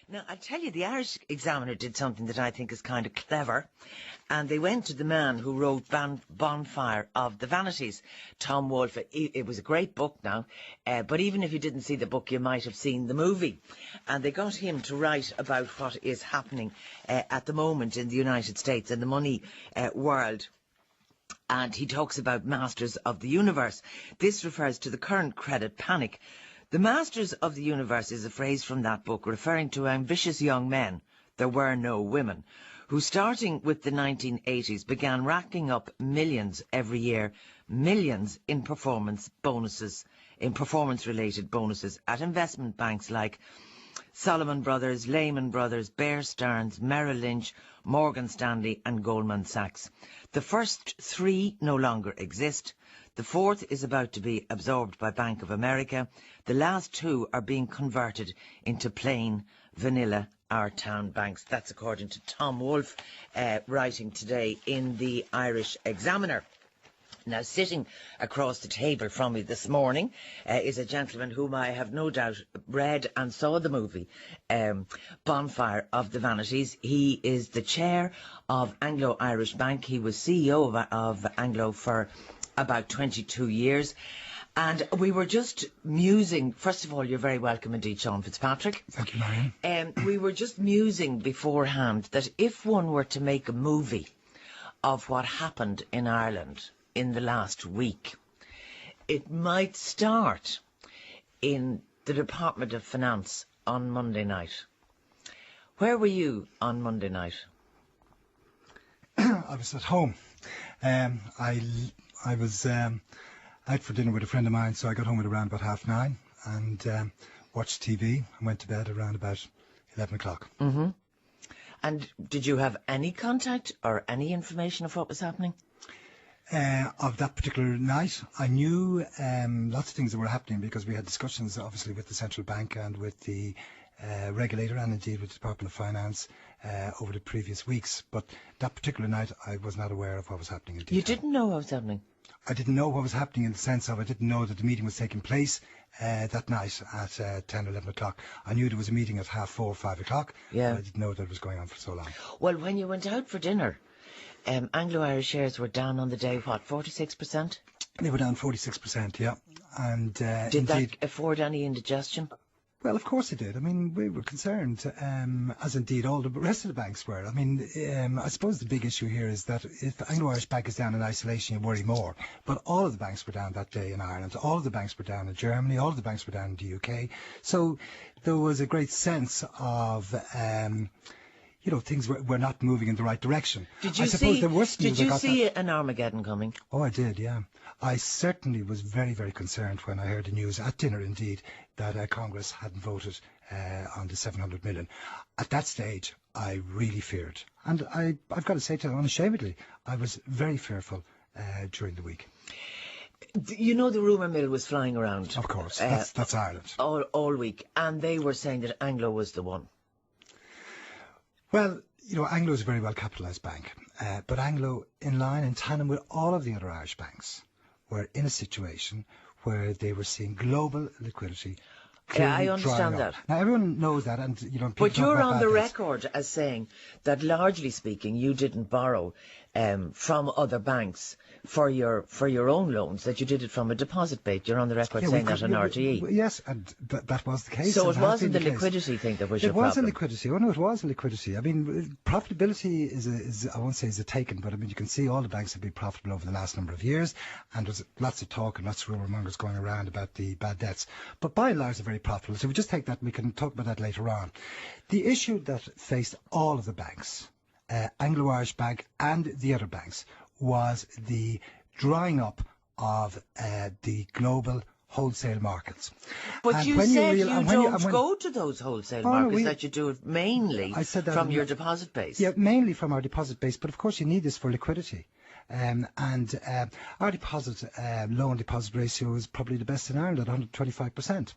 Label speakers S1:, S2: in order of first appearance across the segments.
S1: Now, I tell you, the Irish Examiner did something that I think is kind of clever, and they went to the man who wrote Bonfire of the Vanities, Tom Wolfe. It was a great book now, but even if you didn't see the book, you might have seen the movie. And they got him to write about what is happening at the moment in the United States and the money world. And he talks about masters of the universe. This refers to the current credit panic. The masters of the universe is a phrase from that book referring to ambitious young men, there were no women, who starting with the 1980s began racking up millions every year, millions in performance-related bonuses at investment banks like Solomon Brothers, Lehman Brothers, Bear Stearns, Merrill Lynch, Morgan Stanley and Goldman Sachs. The first three no longer exist. The fourth is about to be absorbed by Bank of America. The last two are being converted into plain vanilla our town banks. That's according to Tom Wolfe, writing today in the Irish Examiner. Now, sitting across the table from me this morning is a gentleman whom I have no doubt read and saw the movie, Bonfire of the Vanities. He is the chair of Anglo Irish Bank. He was CEO of Anglo for about 22 years. And we were just musing, first of all, you're very welcome indeed, Sean Fitzpatrick.
S2: Thank you, Marian.
S1: We were just musing beforehand that if one were to make a movie of what happened in Ireland in the last week, it might start in the Department of Finance on Monday night. Where were you on Monday night?
S2: I was at home. I was out for dinner with a friend of mine, so I got home at around about 9:30 and watched TV and went to bed around about 11 o'clock.
S1: Mm-hmm. And did you have any contact or any information of what was happening?
S2: Of that particular night, I knew lots of things that were happening because we had discussions obviously with the central bank and with the regulator and indeed with the Department of Finance over the previous weeks. But that particular night I was not aware of what was happening in detail.
S1: You didn't know what was happening?
S2: I didn't know what was happening in the sense of I didn't know that the meeting was taking place that night at 10 or 11 o'clock. I knew there was a meeting at 4:30 or 5 o'clock,
S1: yeah.
S2: But I didn't know that it was going on for so long.
S1: Well, when you went out for dinner, Anglo-Irish shares were down on the day, what, 46%?
S2: They were down 46%, yeah. And
S1: did
S2: indeed,
S1: that afford any indigestion?
S2: Well, of course it did. I mean, we were concerned, as indeed all the rest of the banks were. I mean, I suppose the big issue here is that if Anglo-Irish Bank is down in isolation, you worry more. But all of the banks were down that day in Ireland. All of the banks were down in Germany. All of the banks were down in the UK. So there was a great sense of things were not moving in the right direction.
S1: Did you see an Armageddon coming?
S2: Oh, I did, yeah. I certainly was very, very concerned when I heard the news at dinner, indeed, that Congress hadn't voted on the 700 million. At that stage, I really feared. And I've got to say to you, unashamedly, I was very fearful during the week.
S1: You know, the rumour mill was flying around.
S2: Of course, that's Ireland.
S1: All week, and they were saying that Anglo was the one.
S2: Well, Anglo is a very well capitalised bank, but Anglo, in line, in tandem with all of the other Irish banks, were in a situation where they were seeing global liquidity.
S1: Yeah, I understand that.
S2: Now, everyone knows that, and
S1: but you're on the record as saying that, largely speaking, you didn't borrow from other banks for your own loans, that you did it from a deposit base. You're on the record saying that on RTE.
S2: Yes, and that was the case.
S1: So it wasn't the liquidity thing that was your problem?
S2: It was a liquidity. Oh no, it was a liquidity. I mean, profitability is I won't say is a taken, but I mean, you can see all the banks have been profitable over the last number of years, and there's lots of talk and lots of rumour mongers going around about the bad debts. But by and large, they're very profitable. So we just take that, and we can talk about that later on. The issue that faced all of the banks, Anglo-Irish Bank and the other banks, was the drying up of the global wholesale markets.
S1: But you said you don't go to those wholesale markets, that you do it mainly from your deposit base.
S2: Yeah, mainly from our deposit base, but of course you need this for liquidity. and our loan deposit ratio is probably the best in Ireland at 125%.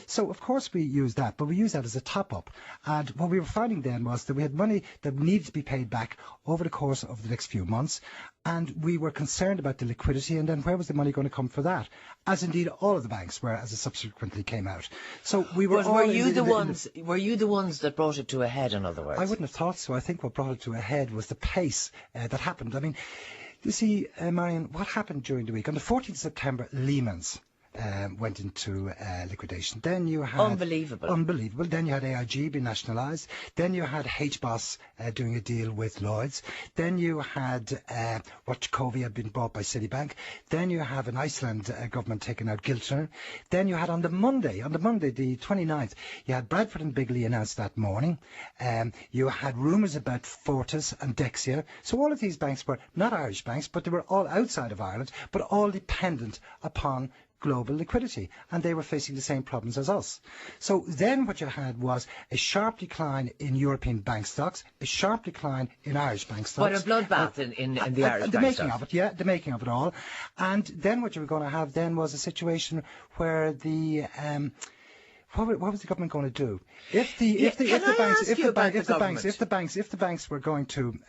S2: So of course we use that, but we use that as a top up. And what we were finding then was that we had money that needed to be paid back over the course of the next few months, and we were concerned about the liquidity, and then where was the money going to come for that? As indeed all of the banks were, as it subsequently came out. So we were.
S1: But were you the ones that brought it to a head? In other words,
S2: I wouldn't have thought so. I think what brought it to a head was the pace that happened. I mean, you see, Marian, what happened during the week on the 14th of September? Lehman's went into liquidation. Then you had unbelievable. Then you had AIG being nationalised. Then you had HBOS doing a deal with Lloyds. Then you had Wojciechowski had been bought by Citibank. Then you have an Iceland government taking out Giltner. Then you had on the Monday the 29th, you had Bradford and Bigley announced that morning. You had rumours about Fortis and Dexia. So all of these banks were not Irish banks, but they were all outside of Ireland, but all dependent upon global liquidity, and they were facing the same problems as us. So then what you had was a sharp decline in European bank stocks, a sharp decline in Irish bank stocks.
S1: But a bloodbath in the Irish bank stocks.
S2: The making of it all. And then what you were going to have then was a situation where the what was the government going to do? If the banks were going to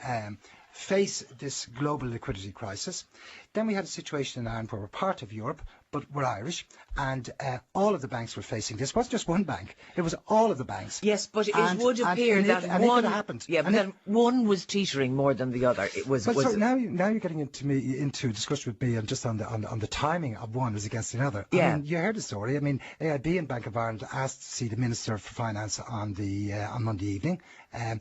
S2: face this global liquidity crisis, then we had a situation in Ireland where we're part of Europe, but we're Irish, and all of the banks were facing this. It wasn't just one bank; it was all of the banks.
S1: Yes, but it would appear that one happened. Yeah, but then one was teetering more than the other. It was.
S2: So now you're getting into discussion with me and just on the timing of one as against another.
S1: Yeah.
S2: I mean, you heard the story. I mean, AIB and Bank of Ireland asked to see the Minister for Finance on Monday evening, and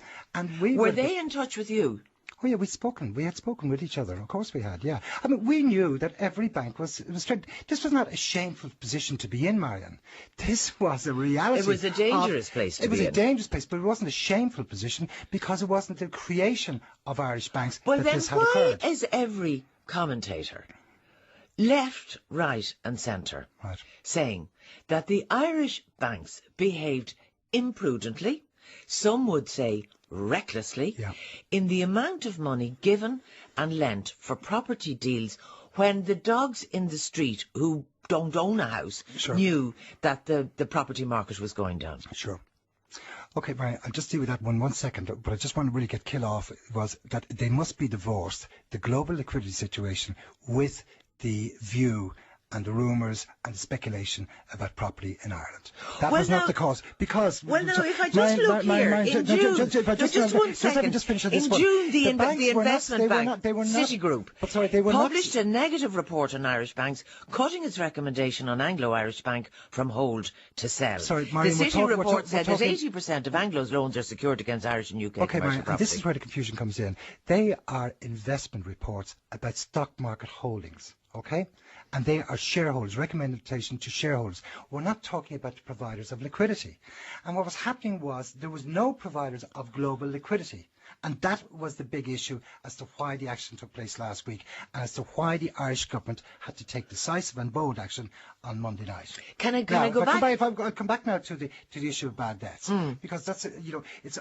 S1: were they in touch with you?
S2: Oh yeah, we had spoken with each other. Of course we had, yeah. I mean, we knew that every bank was trying. This was not a shameful position to be in, Marian. This was a reality.
S1: It was a dangerous place to be in.
S2: It was a dangerous place, but it wasn't a shameful position because it wasn't the creation of Irish banks that this had occurred.
S1: Well, then why is every commentator, left, right and centre, saying that the Irish banks behaved imprudently, some would say recklessly, in the amount of money given and lent for property deals when the dogs in the street who don't own a house knew that the property market was going down?
S2: Sure. Okay, Marian, I'll just deal with that one second, but I just want to really get kill off was that they must be divorced, the global liquidity situation, with the view and the rumours and the speculation about property in Ireland. That was not the cause. Because...
S1: Well, now, if I just look here, in June... Just one second.
S2: Let me just finish this
S1: in
S2: one.
S1: June, the investment bank, Citigroup, published
S2: a
S1: negative report on Irish banks, cutting its recommendation on Anglo-Irish Bank from hold to sell.
S2: Sorry, Marian,
S1: the Citi report said that 80% of Anglo's loans are secured against Irish and UK commercial property.
S2: And this is where the confusion comes in. They are investment reports about stock market holdings. Okay? And they are shareholders, recommendation to shareholders. We're not talking about the providers of liquidity. And what was happening was there was no providers of global liquidity. And that was the big issue as to why the action took place last week and as to why the Irish government had to take decisive and bold action on Monday night.
S1: Can I go back?
S2: I'll come back now to the issue of bad debts, because that's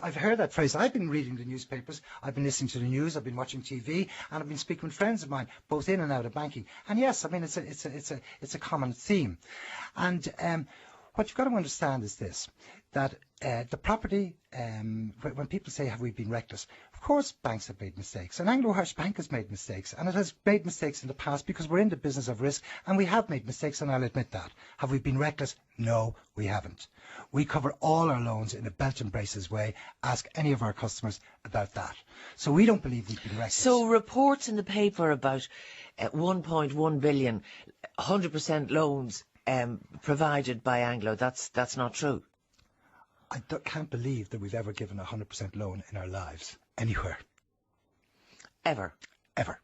S2: I've heard that phrase. I've been reading the newspapers, I've been listening to the news, I've been watching TV, and I've been speaking with friends of mine, both in and out of banking. And yes, I mean it's a common theme. And what you've got to understand is this, that the property, when people say, have we been reckless? Of course banks have made mistakes, and Anglo-Irish Bank has made mistakes, and it has made mistakes in the past because we're in the business of risk, and we have made mistakes, and I'll admit that. Have we been reckless? No, we haven't. We cover all our loans in a belt and braces way. Ask any of our customers about that. So we don't believe we've been reckless.
S1: So reports in the paper about 1.1 billion, 100% loans provided by Anglo, that's not true.
S2: I can't believe that we've ever given a 100% loan in our lives, anywhere.
S1: Ever?
S2: Ever.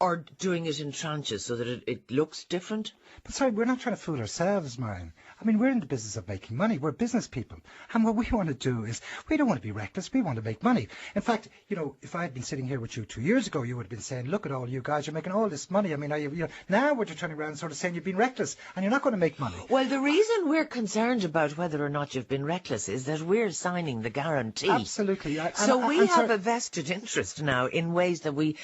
S1: Or doing it in tranches so that it looks different?
S2: But sorry, we're not trying to fool ourselves, Marian. I mean, we're in the business of making money. We're business people. And what we want to do is, we don't want to be reckless. We want to make money. In fact, if I had been sitting here with you 2 years ago, you would have been saying, look at all you guys, you're making all this money. I mean, now we're just turning around and sort of saying you've been reckless and you're not going to make money.
S1: Well, the reason we're concerned about whether or not you've been reckless is that we're signing the guarantee.
S2: Absolutely.
S1: So we have a vested interest now in ways that we,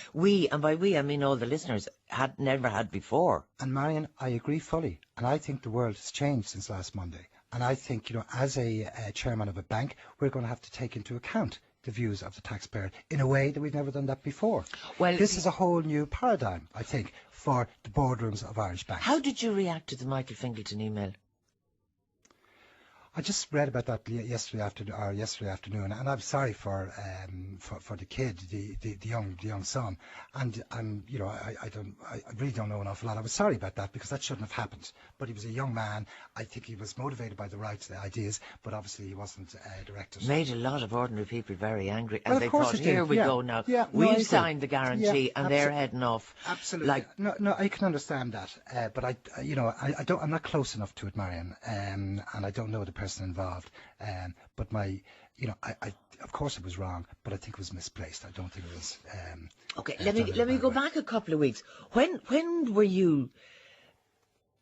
S1: and by we we, I mean all the listeners, had never had before.
S2: And Marian, I agree fully. And I think the world has changed since last Monday. And I think, as a chairman of a bank, we're going to have to take into account the views of the taxpayer in a way that we've never done that before. Well, this is a whole new paradigm, I think, for the boardrooms of Irish banks.
S1: How did you react to the Michael Fingleton email?
S2: I just read about that yesterday afternoon, and I'm sorry for the kid, the young son, and I really don't know an awful lot. I was sorry about that because that shouldn't have happened. But he was a young man. I think he was motivated by the right ideas, but obviously he wasn't directed.
S1: Made a lot of ordinary people very angry,
S2: well,
S1: and they thought, here we go now.
S2: Yeah,
S1: we've signed the guarantee, and they're heading off.
S2: Absolutely. No, I can understand that, but I'm not close enough to it, Marian, and I don't know the person involved, but of course it was wrong, but I think it was misplaced. I don't think it was.
S1: Okay, let me go back a couple of weeks. When were you?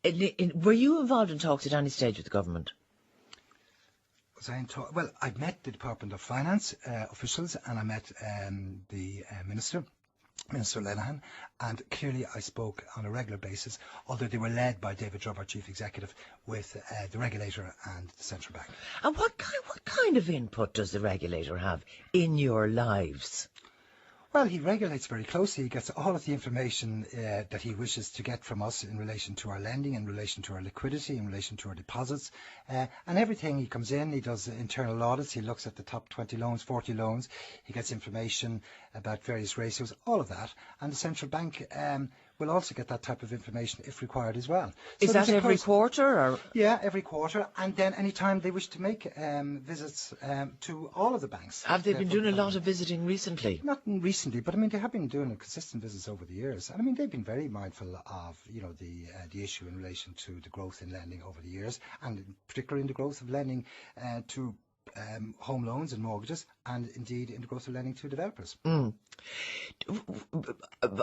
S1: Were you involved in talks at any stage with the government?
S2: Was I in talk? Well, I met the Department of Finance officials, and I met the Minister Lenihan, and clearly I spoke on a regular basis, although they were led by David Drubb, our Chief Executive, with the regulator and the Central Bank.
S1: And what kind of input does the regulator have in your lives?
S2: Well, he regulates very closely. He gets all of the information that he wishes to get from us in relation to our lending, in relation to our liquidity, in relation to our deposits. And everything he comes in, he does internal audits. He looks at the top 20 loans, 40 loans. He gets information about various ratios, all of that. And the Central Bank will also get that type of information if required as well.
S1: Is that every quarter? Or?
S2: Yeah, every quarter. And then any time they wish to make visits to all of the banks.
S1: Have they been doing a lot of visiting recently?
S2: Not recently, but I mean they have been doing consistent visits over the years. And I mean they've been very mindful of the issue in relation to the growth in lending over the years, and particularly in the growth of lending to home loans and mortgages, and indeed in the growth of lending to developers.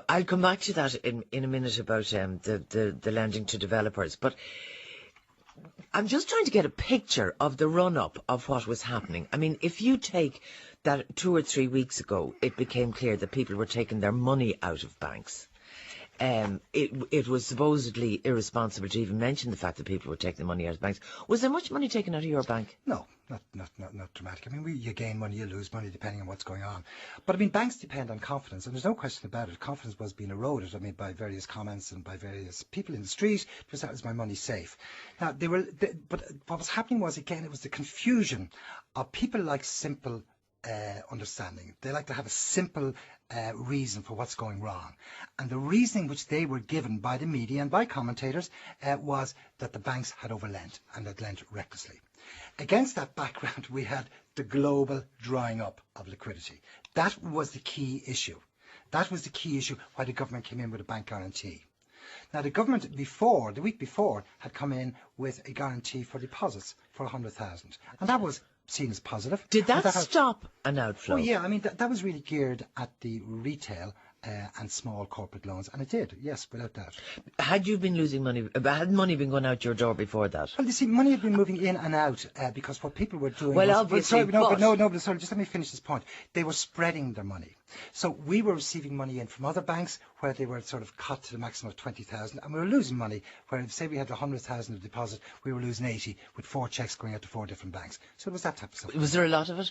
S1: I'll come back to that in a minute about the lending to developers, but I'm just trying to get a picture of the run-up of what was happening. I mean, if you take that 2 or 3 weeks ago, it became clear that people were taking their money out of banks. It was supposedly irresponsible to even mention the fact that people were taking the money out of banks. Was there much money taken out of your bank?
S2: No, not dramatic. I mean, you gain money, you lose money, depending on what's going on. But I mean, banks depend on confidence, and there's no question about it. Confidence was being eroded, I mean, by various comments and by various people in the street, because that was my money safe. Now, but what was happening was, again, it was the confusion of people like simple understanding. They like to have a simple reason for what's going wrong. And the reasoning which they were given by the media and by commentators was that the banks had overlent and had lent recklessly. Against that background, we had the global drying up of liquidity. That was the key issue. That was the key issue why the government came in with a bank guarantee. Now, the government the week before, had come in with a guarantee for deposits for 100,000. And that was seen as positive.
S1: Did that stop an outflow?
S2: Oh yeah, I mean that was really geared at the retail and small corporate loans, and it did, yes, without doubt.
S1: Had you been losing money? Had money been going out your door before that?
S2: Well, you see, money had been moving in and out because what people were doing.
S1: Well, obviously,
S2: but sorry, just let me finish this point. They were spreading their money. So we were receiving money in from other banks where they were sort of cut to the maximum of 20,000, and we were losing money where, say, we had 100,000 of deposit, we were losing 80 with 4 cheques going out to 4 different banks. So it was that type of stuff.
S1: Was there a lot of it?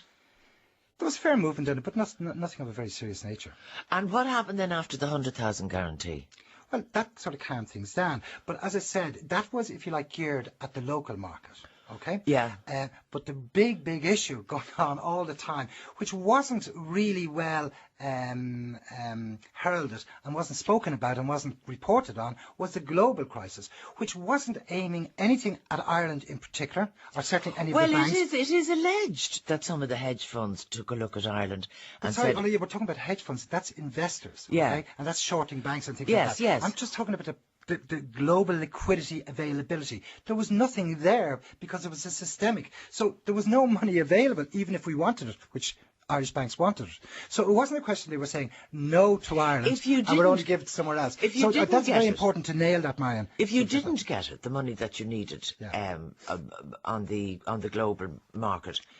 S2: There was fair movement in it, but nothing of a very serious nature.
S1: And what happened then after the 100,000 guarantee?
S2: Well, that sort of calmed things down. But as I said, that was, if you like, geared at the local market. Okay?
S1: Yeah.
S2: But the big issue going on all the time, which wasn't really well heralded and wasn't spoken about and wasn't reported on, was the global crisis, which wasn't aiming anything at Ireland in particular, or certainly any of the banks.
S1: Well, it is alleged that some of the hedge funds took a look at Ireland and said...
S2: Sorry, we're talking about hedge funds. That's investors, okay?
S1: Yeah.
S2: And that's shorting banks and things like that.
S1: Yes.
S2: I'm just talking about the global liquidity availability. There was nothing there because it was a systemic. So there was no money available, even if we wanted it, which Irish banks wanted it. So it wasn't a question they were saying no to Ireland and we're only give it to somewhere else. So that's very important to nail that, Marian.
S1: If you didn't get it, the money that you needed on the global market,